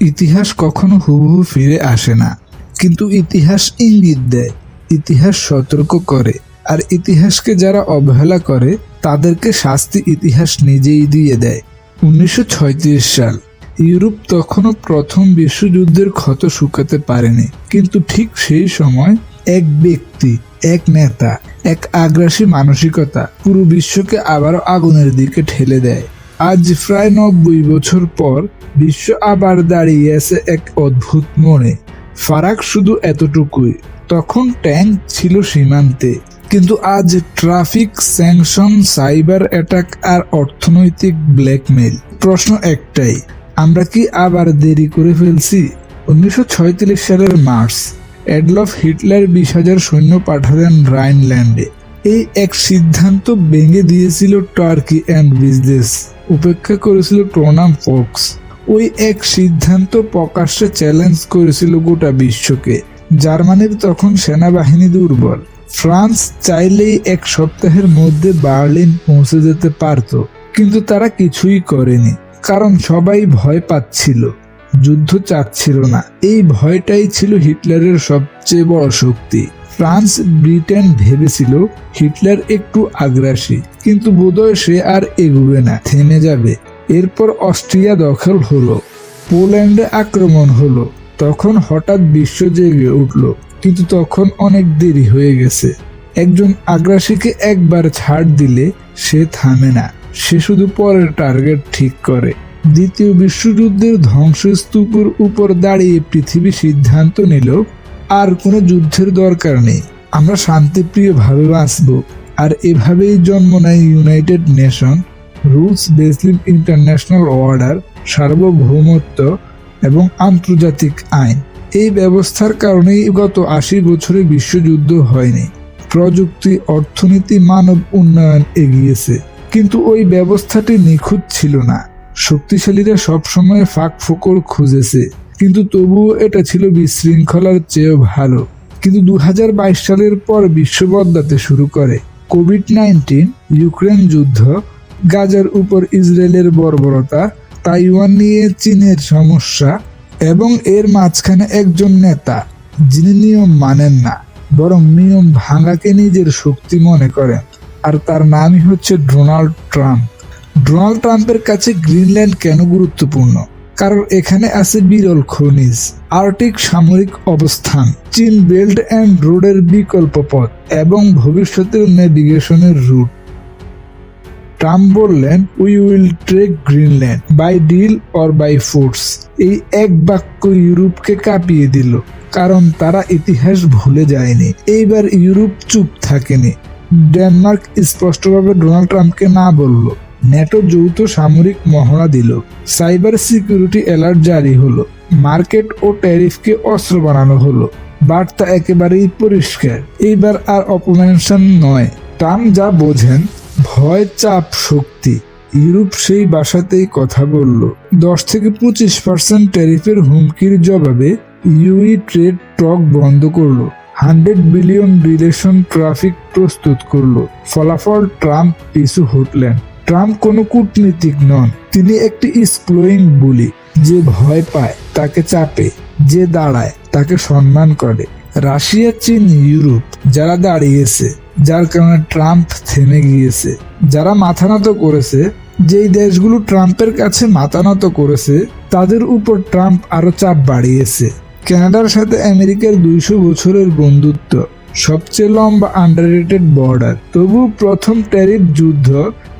ইতিহাস কখনো হুবহু ফিরে আসে না, কিন্তু ইতিহাস ইঙ্গিত দেয়, ইতিহাস সতর্ক করে, আর ইতিহাসকে যারা অবহেলা করে তাদেরকে শাস্তি ইতিহাস নিজেই দিয়ে দেয়। 1936 সাল, ইউরোপ তখনও প্রথম বিশ্বযুদ্ধের ক্ষত শুকাতে পারেনি, কিন্তু ঠিক সেই সময় এক ব্যক্তি, এক নেতা, এক আগ্রাসী মানসিকতা পুরো বিশ্বকে আবারও আগুনের দিকে ঠেলে দেয়। আজ প্রায় 90 বছর পর বিশ্ব আবার দাঁড়িয়ে আছে এক অদ্ভুত মোড়ে। ফারাক শুধু এতটুকুই, তখন ট্যাঙ্ক ছিল সীমান্তে, কিন্তু আজ ট্রাফিক, স্যাংশন, সাইবার অ্যাটাক আর অর্থনৈতিক ব্ল্যাকমেইল। প্রশ্ন একটাই, আমরা কি আবার দেরি করে ফেলছি? 1936 সালের মার্চ, অ্যাডলফ হিটলার 20,000 সৈন্য পাঠালেন রাইনল্যান্ডে। এই এক সিদ্ধান্ত ভেঙে দিয়েছিল টার্কি অ্যান্ড বিজনেস, উপেক্ষা করেছিল টোনাম ফক্স। ওই এক সিদ্ধান্ত প্রকাশ্যে চ্যালেঞ্জ করেছিল গোটা বিশ্বকে। জার্মানির তখন সেনাবাহিনী দুর্বল। ফ্রান্স চাইলেই এক সপ্তাহের মধ্যে বার্লিন পৌঁছে যেতে পারত, কিন্তু তারা কিছুই করেনি, কারণ সবাই ভয় পাচ্ছিল, যুদ্ধ চাচ্ছিল না। এই ভয়টাই ছিল হিটলারের সবচেয়ে বড় শক্তি। ফ্রান্স, ব্রিটেন ভেবেছিল হিটলার একটু আগ্রাসী, কিন্তু বোধহয় সে আর এগোবে না, থেমে যাবে। এরপর অস্ট্রিয়া দখল হলো, পোল্যান্ডে আক্রমণ হলো। তখন হঠাৎ বিশ্ব জেগে উঠল, কিন্তু তখন অনেক দেরি হয়ে গেছে। একজন আগ্রাসীকে একবার ছাড় দিলে সে থামে না, সে শুধু পরের টার্গেট ঠিক করে। দ্বিতীয় বিশ্বযুদ্ধের ধ্বংসস্তূপের উপর দাঁড়িয়ে পৃথিবী সিদ্ধান্ত নিল, আর কোনো যুদ্ধের দরকার নেই, আমরা শান্তিপ্রিয় ভাবে বাঁচব। আর এভাবেই জন্ম নেয় United nation, rules based international order, সার্বভৌমত্ব এবং আন্তর্জাতিক আইন। এই ব্যবস্থার কারণেই গত 80 বছরে বিশ্বযুদ্ধ হয়নি। প্রযুক্তি, অর্থনীতি, মানব উন্নয়ন এগিয়েছে, কিন্তু ওই ব্যবস্থাটি নিখুঁত ছিল না। শক্তিশালীরা সবসময় ফাঁক ফোকর খুঁজেছে, কিন্তু তবুও এটা ছিল বিশৃঙ্খলার চেয়েও ভালো। কিন্তু 2022 সালের পর বিশ্ব বদলাতে শুরু করে। কোভিড-19, ইউক্রেন যুদ্ধ, গাজার উপর ইসরায়েলের বর্বরতা, তাইওয়ান নিয়ে চীনের সমস্যা, এবং এর মাঝখানে একজন নেতা যিনি নিয়ম মানেন না, বরং নিয়ম ভাঙাকে নিজের শক্তি মনে করেন, আর তার নামই হচ্ছে ডোনাল্ড ট্রাম্প। ডোনাল্ড ট্রাম্পের কাছে গ্রিনল্যান্ড কেন গুরুত্বপূর্ণ? কারণ এখানে আছে বিরল খনিজ, আর্কটিক সামরিক অবস্থান, চীন বেল্ট অ্যান্ড রোডের বিকল্প পথ এবং ভবিষ্যতের নেভিগেশনের রুট। ট্রাম্প বললেন, we will take Greenland by deal or by force. এই এক বাক্য ইউরোপকে কাঁপিয়ে দিল, কারণ তারা ইতিহাস ভুলে যায়নি। এইবার ইউরোপ চুপ থাকেনি। ডেনমার্ক স্পষ্টভাবে ডোনাল্ড ট্রাম্পকে না বলল। ন্যাটো যৌথ সামরিক মহড়া দিল। সাইবার সিকিউরিটি অ্যালার্ট জারি হলো। মার্কেট ও ট্যারিফকে অস্ত্র বানানো হলো। বার্তা একেবারেই পরিষ্কার, এইবার আর অপমেনশন নয়। ট্রাম্প যা বোঝেন, ভয়, চাপ, শক্তি, ইউরোপ সেই ভাষাতেই কথা বলল। 10 থেকে 25% ট্যারিফের হুমকির জবাবে ইউই ট্রেড টক বন্ধ করলো। 100 বিলিয়ন রিলেশন ট্রাফিক প্রস্তুত করলো। ফলাফল, ট্রাম্প পিছু হটলেন। ট্রাম্প কোনো কূটনীতিক নন, তিনি একটি এক্সপ্লোয়িং বুলি। যে ভয় পায় তাকে চাপে, যে দাঁড়ায় তাকে সম্মান করে। রাশিয়া, চীন, ইউরোপ যারা দাঁড়িয়েছে, যার কারণে ট্রাম্প থেমে গিয়েছে। যারা মাথা নত করেছে, যেই দেশগুলো ট্রাম্পের কাছে মাথা নত করেছে, তাদের উপর ট্রাম্প আরো চাপ বাড়িয়েছে। কানাডার সাথে আমেরিকার 200 বছরের বন্ধুত্ব, সবচেয়ে লম্বা আন্ডাররেটেড বর্ডার, তবু প্রথম ট্যারিফ যুদ্ধ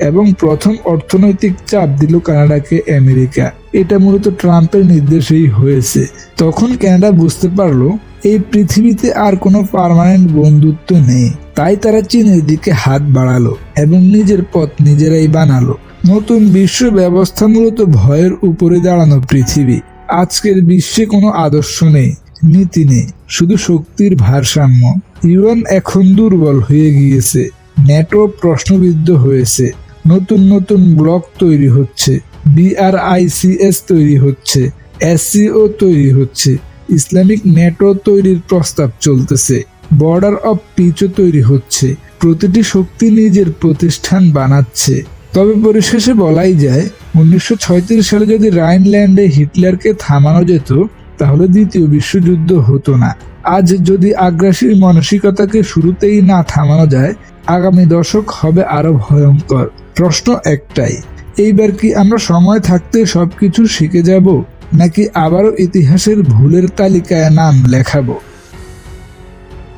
এবং প্রথম অর্থনৈতিক চাপ দিল কানাডাকে আমেরিকা। এটা মূলত ট্রাম্পের নির্দেশেই হয়েছে। তখন কানাডা বুঝতে পারলো এই পৃথিবীতে আর কোনো পার্মানেন্ট বন্ধুত্ব নেই। তাই তারা চীনের দিকে হাত বাড়ালো এবং নিজের পথ নিজেরাই বানালো। নতুন বিশ্ব ব্যবস্থা মূলত ভয়ের উপরে দাঁড়ানো পৃথিবী। আজকের বিশ্বে কোনো আদর্শ নেই, নীতি নেই, শুধু শক্তির ভারসাম্য। ইউএন এখন দুর্বল হয়ে গিয়েছে, ন্যাটো প্রশ্নবিদ্ধ হয়েছে, নতুন নতুন ব্লক তৈরি হচ্ছে, BRICS তৈরি হচ্ছে, SCO তৈরি হচ্ছে, ইসলামিক ন্যাটো তৈরির প্রস্তাব চলতেছে, বর্ডার অফ পিচও তৈরি হচ্ছে। প্রতিটি শক্তি নিজের প্রতিষ্ঠান বানাচ্ছে। তবে পরিশেষে বলাই যায়, 1936 সালে যদি রাইনল্যান্ডে হিটলারকে থামানো যেত তাহলে দ্বিতীয় বিশ্বযুদ্ধ হতো না। আজ যদি আগ্রাসী মানসিকতাকে শুরুতেই না থামানো যায়, আগামী দশক হবে আরো ভয়ঙ্কর। প্রশ্ন একটাই, এইবার কি আমরা সময় থাকতে সবকিছু শিখে যাব, নাকি আবারও ইতিহাসের ভুলের তালিকায় নাম লেখাবো?